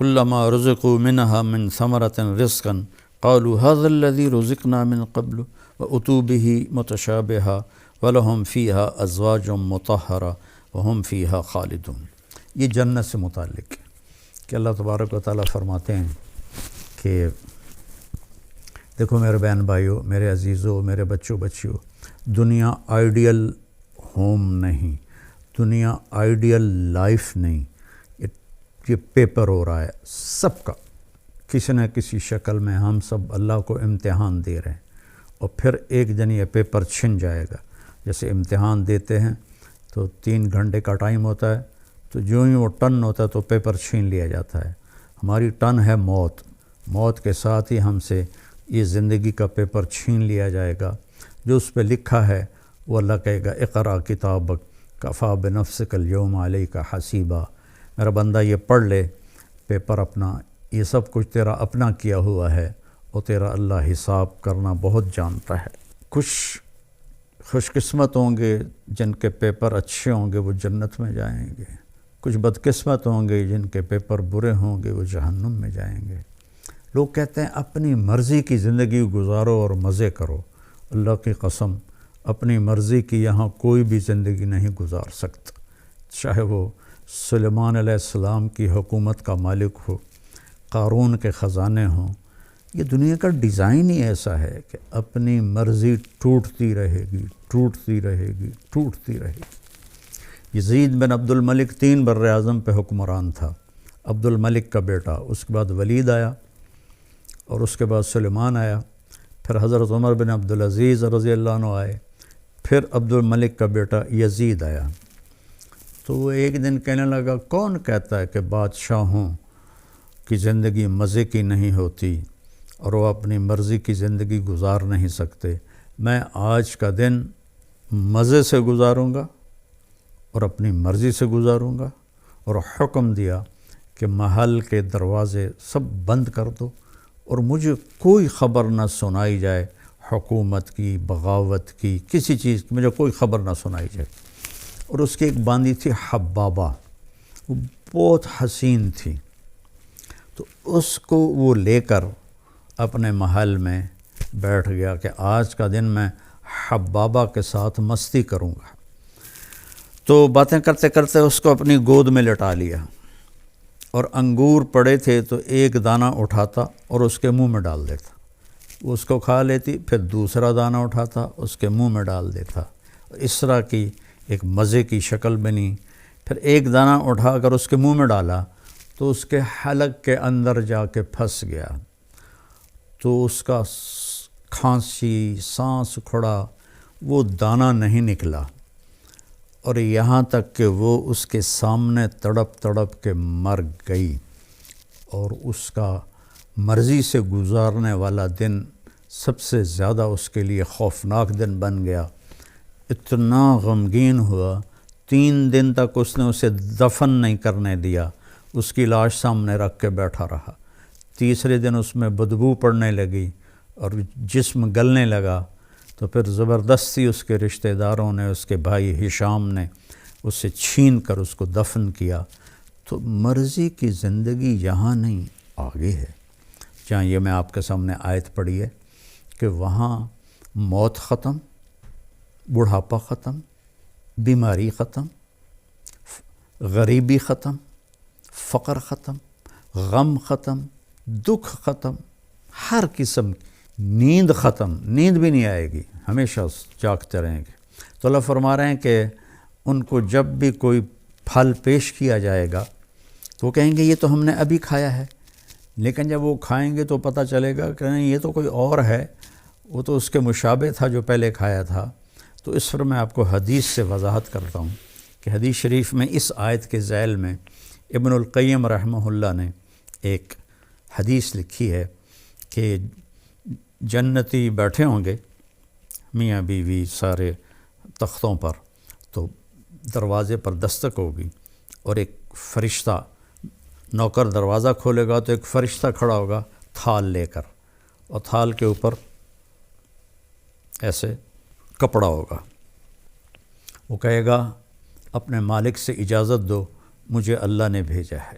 كلما رزقوا منها من ثمرة رزقا قالوا هذا الذي رزقنا من قبل وأتوا به متشابها ولهم فيها أزواج مطهرة وهم فيها خالدون۔ یہ جنت سے متعلق کہ اللہ تبارک و تعالیٰ فرماتے ہیں کہ دیکھو میرے بہن بھائیو، میرے عزیزو، میرے بچوں بچیوں، دنیا آئیڈیل ہوم نہیں، دنیا آئیڈیل لائف نہیں، یہ پیپر ہو رہا ہے سب کا، کسی نہ کسی شکل میں ہم سب اللہ کو امتحان دے رہے ہیں، اور پھر ایک دن یہ پیپر چھن جائے گا۔ جیسے امتحان دیتے ہیں تو 3 گھنٹے کا ٹائم ہوتا ہے، تو جو ہی وہ ٹن ہوتا ہے تو پیپر چھین لیا جاتا ہے۔ ہماری ٹن ہے موت، موت کے ساتھ ہی ہم سے یہ زندگی کا پیپر چھین لیا جائے گا۔ جو اس پہ لکھا ہے وہ اللہ کہے گا اقرأ کتابک کفیٰ بنفسک اليوم علیک حسیبا، میرا بندہ یہ پڑھ لے پیپر اپنا، یہ سب کچھ تیرا اپنا کیا ہوا ہے اور تیرا اللہ حساب کرنا بہت جانتا ہے۔ کچھ خوش قسمت ہوں گے جن کے پیپر اچھے ہوں گے وہ جنت میں جائیں گے، کچھ بدقسمت ہوں گے جن کے پیپر برے ہوں گے وہ جہنم میں جائیں گے۔ لوگ کہتے ہیں اپنی مرضی کی زندگی گزارو اور مزے کرو، اللہ کی قسم اپنی مرضی کی یہاں کوئی بھی زندگی نہیں گزار سکتا، چاہے وہ سلیمان علیہ السلام کی حکومت کا مالک ہو، قارون کے خزانے ہوں۔ یہ دنیا کا ڈیزائن ہی ایسا ہے کہ اپنی مرضی ٹوٹتی رہے گی، ٹوٹتی رہے گی، ٹوٹتی رہے گی۔ یزید بن عبد الملک 3 بر اعظم پہ حکمران تھا، عبد الملک کا بیٹا، اس کے بعد ولید آیا اور اس کے بعد سلیمان آیا، پھر حضرت عمر بن عبدالعزیز رضی اللہ عنہ آئے، پھر عبد الملک کا بیٹا یزید آیا۔ تو وہ ایک دن کہنے لگا کون کہتا ہے کہ بادشاہوں کی زندگی مزے کی نہیں ہوتی اور وہ اپنی مرضی کی زندگی گزار نہیں سکتے، میں آج کا دن مزے سے گزاروں گا اور اپنی مرضی سے گزاروں گا، اور حکم دیا کہ محل کے دروازے سب بند کر دو اور مجھے کوئی خبر نہ سنائی جائے، حکومت کی، بغاوت کی، کسی چیز کی مجھے کوئی خبر نہ سنائی جائے۔ اور اس کی ایک باندی تھی حبابہ، وہ بہت حسین تھی، تو اس کو وہ لے کر اپنے محل میں بیٹھ گیا کہ آج کا دن میں حبابہ کے ساتھ مستی کروں گا۔ تو باتیں کرتے کرتے اس کو اپنی گود میں لٹا لیا، اور انگور پڑے تھے تو ایک دانہ اٹھاتا اور اس کے منہ میں ڈال دیتا، وہ اس کو کھا لیتی، پھر دوسرا دانہ اٹھاتا اس کے منہ میں ڈال دیتا، اس طرح کی ایک مزے کی شکل بنی۔ پھر ایک دانہ اٹھا کر اس کے منہ میں ڈالا تو اس کے حلق کے اندر جا کے پھنس گیا، تو اس کا کھانسی، سانس کھڑا، وہ دانہ نہیں نکلا، اور یہاں تک کہ وہ اس کے سامنے تڑپ تڑپ کے مر گئی، اور اس کا مرضی سے گزارنے والا دن سب سے زیادہ اس کے لیے خوفناک دن بن گیا۔ اتنا غمگین ہوا، 3 دن تک اس نے اسے دفن نہیں کرنے دیا، اس کی لاش سامنے رکھ کے بیٹھا رہا۔ تیسرے دن اس میں بدبو پڑنے لگی اور جسم گلنے لگا، تو پھر زبردستی اس کے رشتہ داروں نے، اس کے بھائی ہشام نے اسے چھین کر اس کو دفن کیا۔ تو مرضی کی زندگی یہاں نہیں، آگے ہے، جہاں یہ میں آپ کے سامنے آیت پڑھی ہے کہ وہاں موت ختم، بڑھاپا ختم، بیماری ختم، غریبی ختم، فقر ختم، غم ختم، دکھ ختم، ہر قسم، نیند ختم، نیند بھی نہیں آئے گی، ہمیشہ جاگتے رہیں گے۔ تو اللہ فرما رہے ہیں کہ ان کو جب بھی کوئی پھل پیش کیا جائے گا تو وہ کہیں گے یہ تو ہم نے ابھی کھایا ہے، لیکن جب وہ کھائیں گے تو پتہ چلے گا کہ نہیں، یہ تو کوئی اور ہے، وہ تو اس کے مشابہ تھا جو پہلے کھایا تھا۔ تو اس پر میں آپ کو حدیث سے وضاحت کرتا ہوں کہ حدیث شریف میں اس آیت کے ذیل میں ابن القیم رحمہ اللہ نے ایک حدیث لکھی ہے کہ جنتی بیٹھے ہوں گے میاں بیوی سارے تختوں پر، تو دروازے پر دستک ہوگی اور ایک فرشتہ، نوکر دروازہ کھولے گا تو ایک فرشتہ کھڑا ہوگا تھال لے کر، اور تھال کے اوپر ایسے کپڑا ہوگا، وہ کہے گا اپنے مالک سے اجازت دو، مجھے اللہ نے بھیجا ہے۔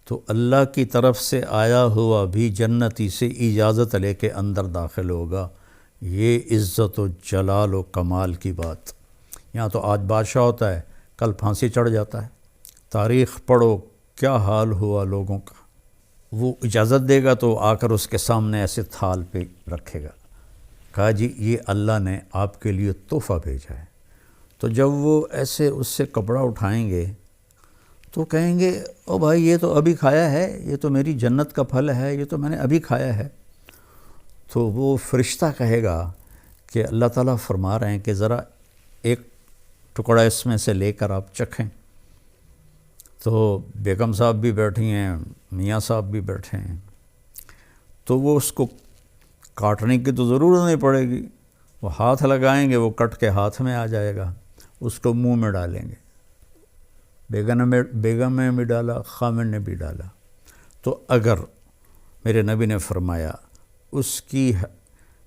تو اللہ کی طرف سے آیا ہوا بھی جنتی سے اجازت لے کے اندر داخل ہوگا۔ یہ عزت و جلال و کمال کی بات۔ یہاں تو آج بادشاہ ہوتا ہے، کل پھانسی چڑھ جاتا ہے۔ تاریخ پڑھو کیا حال ہوا لوگوں کا۔ وہ اجازت دے گا تو آ کر اس کے سامنے ایسے تھال پہ رکھے گا، کہا جی یہ اللہ نے آپ کے لیے تحفہ بھیجا ہے۔ تو جب وہ ایسے اس سے کپڑا اٹھائیں گے تو کہیں گے او بھائی یہ تو ابھی کھایا ہے، یہ تو میری جنت کا پھل ہے، یہ تو میں نے ابھی کھایا ہے۔ تو وہ فرشتہ کہے گا کہ اللہ تعالیٰ فرما رہے ہیں کہ ذرا ایک ٹکڑا اس میں سے لے کر آپ چکھیں۔ تو بیگم صاحب بھی بیٹھی ہیں، میاں صاحب بھی بیٹھے ہیں، تو وہ اس کو کاٹنے کی تو ضرورت نہیں پڑے گی، وہ ہاتھ لگائیں گے، وہ کٹ کے ہاتھ میں آ جائے گا، اس کو منہ میں ڈالیں گے۔ بیگم نے بھی ڈالا، خامن نے بھی ڈالا۔ تو اگر میرے نبی نے فرمایا اس کی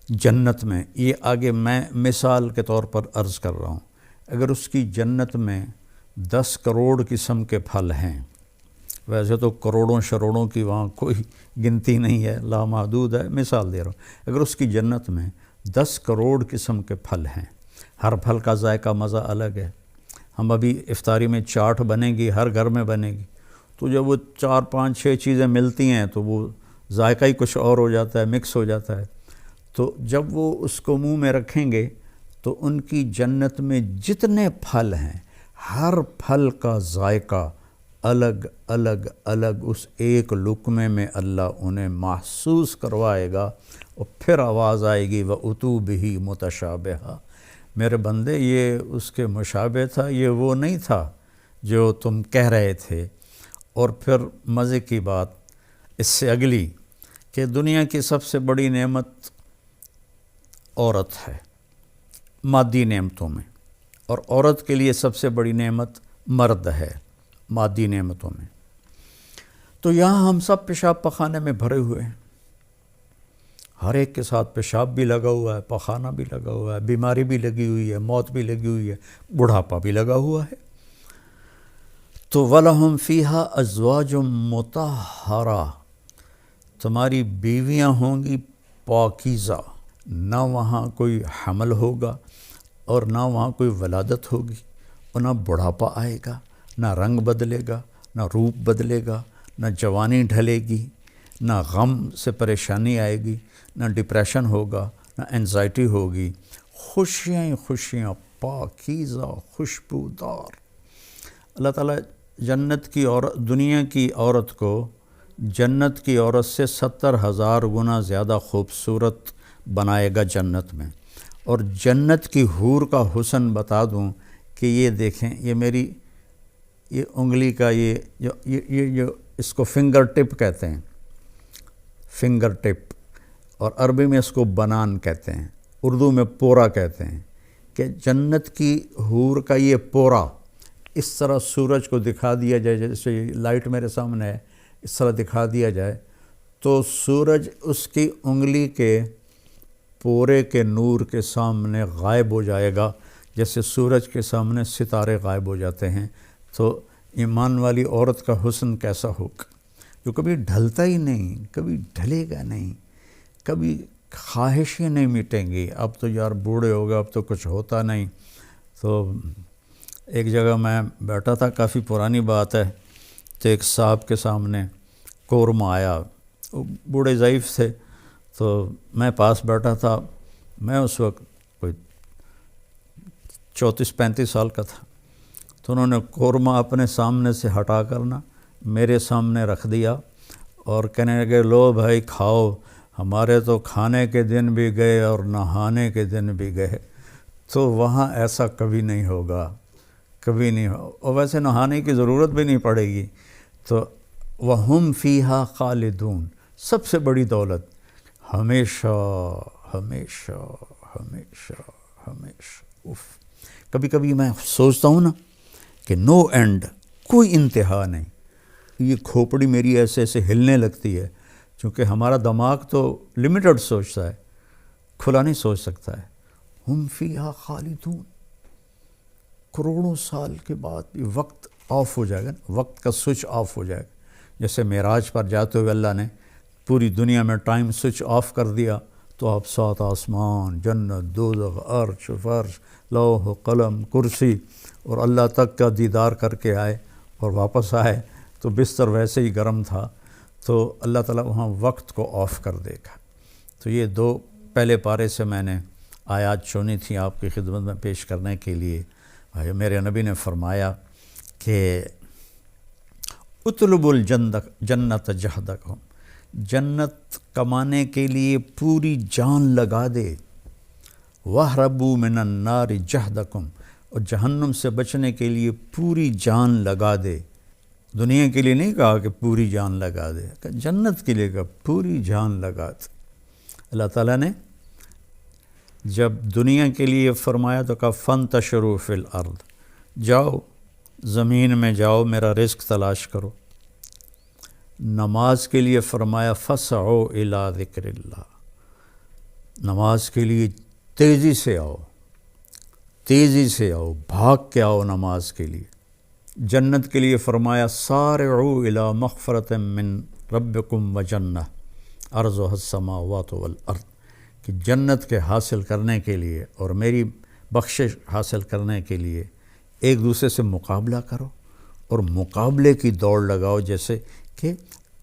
جنت میں، یہ آگے میں مثال کے طور پر عرض کر رہا ہوں، اگر اس کی جنت میں 10 کروڑ قسم کے پھل ہیں، ویسے تو کروڑوں شروڑوں کی وہاں کوئی گنتی نہیں ہے، لامحدود ہے، مثال دے رہا ہوں، اگر اس کی جنت میں 10 کروڑ قسم کے پھل ہیں، ہر پھل کا ذائقہ مزہ الگ ہے۔ ہم ابھی افطاری میں چاٹ بنے گی، ہر گھر میں بنے گی، تو جب وہ 4 5 6 چیزیں ملتی ہیں تو وہ ذائقہ ہی کچھ اور ہو جاتا ہے، مکس ہو جاتا ہے۔ تو جب وہ اس کو منہ میں رکھیں گے تو ان کی جنت میں جتنے پھل ہیں، ہر پھل کا ذائقہ الگ الگ الگ اس ایک لقمے میں اللہ انہیں محسوس کروائے گا، اور پھر آواز آئے گی وَأُتُوا بِهِ مُتَشَابِهًا، میرے بندے یہ اس کے مشابہ تھا، یہ وہ نہیں تھا جو تم کہہ رہے تھے۔ اور پھر مزے کی بات اس سے اگلی کہ دنیا کی سب سے بڑی نعمت عورت ہے مادی نعمتوں میں، اور عورت کے لیے سب سے بڑی نعمت مرد ہے مادی نعمتوں میں۔ تو یہاں ہم سب پیشاب پخانے میں بھرے ہوئے ہیں، ہر ایک کے ساتھ پیشاب بھی لگا ہوا ہے، پخانہ بھی لگا ہوا ہے، بیماری بھی لگی ہوئی ہے، موت بھی لگی ہوئی ہے، بڑھاپا بھی لگا ہوا ہے۔ تو وَلَهُمْ فِيهَا أَزْوَاجٌ مُطَهَّرَةٌ، تمہاری بیویاں ہوں گی پاکیزہ، نہ وہاں کوئی حمل ہوگا اور نہ وہاں کوئی ولادت ہوگی، اور نہ بڑھاپا آئے گا، نہ رنگ بدلے گا، نہ روپ بدلے گا، نہ جوانی ڈھلے گی، نہ غم سے پریشانی آئے گی، نہ ڈپریشن ہوگا، نہ انزائٹی ہوگی، خوشیاں ہی خوشیاں، پاکیزہ، خوشبودار۔ اللہ تعالیٰ جنت کی عورت، دنیا کی عورت کو جنت کی عورت سے 70,000 گنا زیادہ خوبصورت بنائے گا جنت میں۔ اور جنت کی حور کا حسن بتا دوں کہ یہ دیکھیں، یہ میری یہ انگلی کا یہ اس کو فنگر ٹپ کہتے ہیں، فنگر ٹپ، اور عربی میں اس کو بنان کہتے ہیں، اردو میں پورا کہتے ہیں، کہ جنت کی حور کا یہ پورا اس طرح سورج کو دکھا دیا جائے، جیسے لائٹ میرے سامنے ہے، اس طرح دکھا دیا جائے تو سورج اس کی انگلی کے پورے کے نور کے سامنے غائب ہو جائے گا، جیسے سورج کے سامنے ستارے غائب ہو جاتے ہیں۔ تو ایمان والی عورت کا حسن کیسا ہوگا، جو کبھی ڈھلتا ہی نہیں، کبھی ڈھلے گا نہیں، کبھی خواہشیں نہیں مٹیں گی، اب تو یار بوڑھے ہو گئے، اب تو کچھ ہوتا نہیں۔ تو ایک جگہ میں بیٹھا تھا، کافی پرانی بات ہے، تو ایک صاحب کے سامنے قورمہ آیا، وہ بوڑھے ضعیف تھے، تو میں پاس بیٹھا تھا، میں اس وقت کوئی 34-35 سال کا تھا، تو انہوں نے قورمہ اپنے سامنے سے ہٹا کرنا میرے سامنے رکھ دیا اور کہنے لگے لو بھائی کھاؤ، ہمارے تو کھانے کے دن بھی گئے اور نہانے کے دن بھی گئے۔ تو وہاں ایسا کبھی نہیں ہوگا، کبھی نہیں ہو، اور ویسے نہانے کی ضرورت بھی نہیں پڑے گی۔ تو وَهُمْ فِيهَا خَالِدُونَ، سب سے بڑی دولت، ہمیشہ ہمیشہ ہمیشہ ہمیشہ۔ کبھی کبھی میں سوچتا ہوں نا کہ نو اینڈ، کوئی انتہا نہیں، یہ کھوپڑی میری ایسے ایسے ہلنے لگتی ہے، چونکہ ہمارا دماغ تو لمیٹڈ سوچتا ہے، کھلا نہیں سوچ سکتا ہے۔ ہم فیہا خالدون، کروڑوں سال کے بعد بھی وقت آف ہو جائے گا، وقت کا سوئچ آف ہو جائے گا، جیسے معراج پر جاتے ہوئے اللہ نے پوری دنیا میں ٹائم سوئچ آف کر دیا تو آپ 7 آسمان، جنت، دوزخ، عرش، فرش، لوح و قلم، کرسی اور اللہ تک کا دیدار کر کے آئے اور واپس آئے تو بستر ویسے ہی گرم تھا، تو اللہ تعالیٰ وہاں وقت کو آف کر دے گا۔ تو یہ 2 پہلے پارے سے میں نے آیات چنی تھی آپ کی خدمت میں پیش کرنے کے لیے۔ میرے نبی نے فرمایا کہ اطلب الجنت جہدکم، جنت کمانے کے لیے پوری جان لگا دے، وَاہْرَبُوا مِنَ النَّارِ جَہْدَكُمْ، اور جہنم سے بچنے کے لیے پوری جان لگا دے۔ دنیا کے لیے نہیں کہا کہ پوری جان لگا دے، کہ جنت کے لیے کہا پوری جان لگا دے۔ اللہ تعالیٰ نے جب دنیا کے لیے فرمایا تو کہا فَانْتَشِرُوا فِي الْأَرْضِ، جاؤ زمین میں جاؤ میرا رزق تلاش کرو۔ نماز کے لیے فرمایا فَاسْعُوا إِلَىٰ ذِكْرِ اللَّهِ، نماز کے لیے تیزی سے آؤ، تیزی سے آؤ، بھاگ کے آؤ نماز کے لیے۔ جنت کے لیے فرمایا سارعوا إِلَىٰ مَغْفِرَةٍ مِّن رَبِّكُمْ وَجَنَّةٍ عَرْضُهَا السَّمَاوَاتُ وَالْأَرْضِ، کہ جنت کے حاصل کرنے کے لیے اور میری بخشش حاصل کرنے کے لیے ایک دوسرے سے مقابلہ کرو اور مقابلے کی دوڑ لگاؤ، جیسے کہ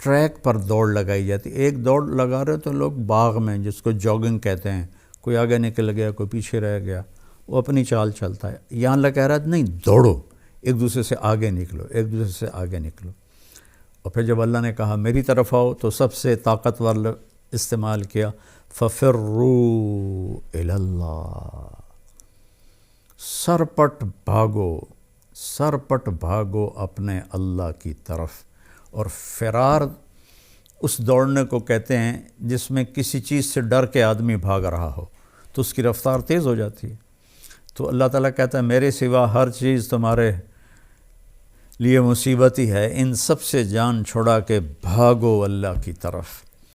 ٹریک پر دوڑ لگائی جاتی۔ ایک دوڑ لگا رہے تو لوگ باغ میں، جس کو جاگنگ کہتے ہیں، کوئی آگے نکل گیا کوئی پیچھے رہ گیا، وہ اپنی چال چلتا ہے۔ یہاں اللہ کہہ رہا ہے نہیں، دوڑو، ایک دوسرے سے آگے نکلو، ایک دوسرے سے آگے نکلو۔ اور پھر جب اللہ نے کہا میری طرف آؤ تو سب سے طاقتور استعمال کیا فَفِرُّوا إِلَى اللَّهِ، سرپٹ بھاگو، سرپٹ بھاگو اپنے اللہ کی طرف۔ اور فرار اس دوڑنے کو کہتے ہیں جس میں کسی چیز سے ڈر کے آدمی بھاگ رہا ہو تو اس کی رفتار تیز ہو جاتی ہے۔ تو اللہ تعالیٰ کہتا ہے میرے سوا ہر چیز تمہارے لیے مصیبت ہی ہے، ان سب سے جان چھڑا کے بھاگو اللہ کی طرف۔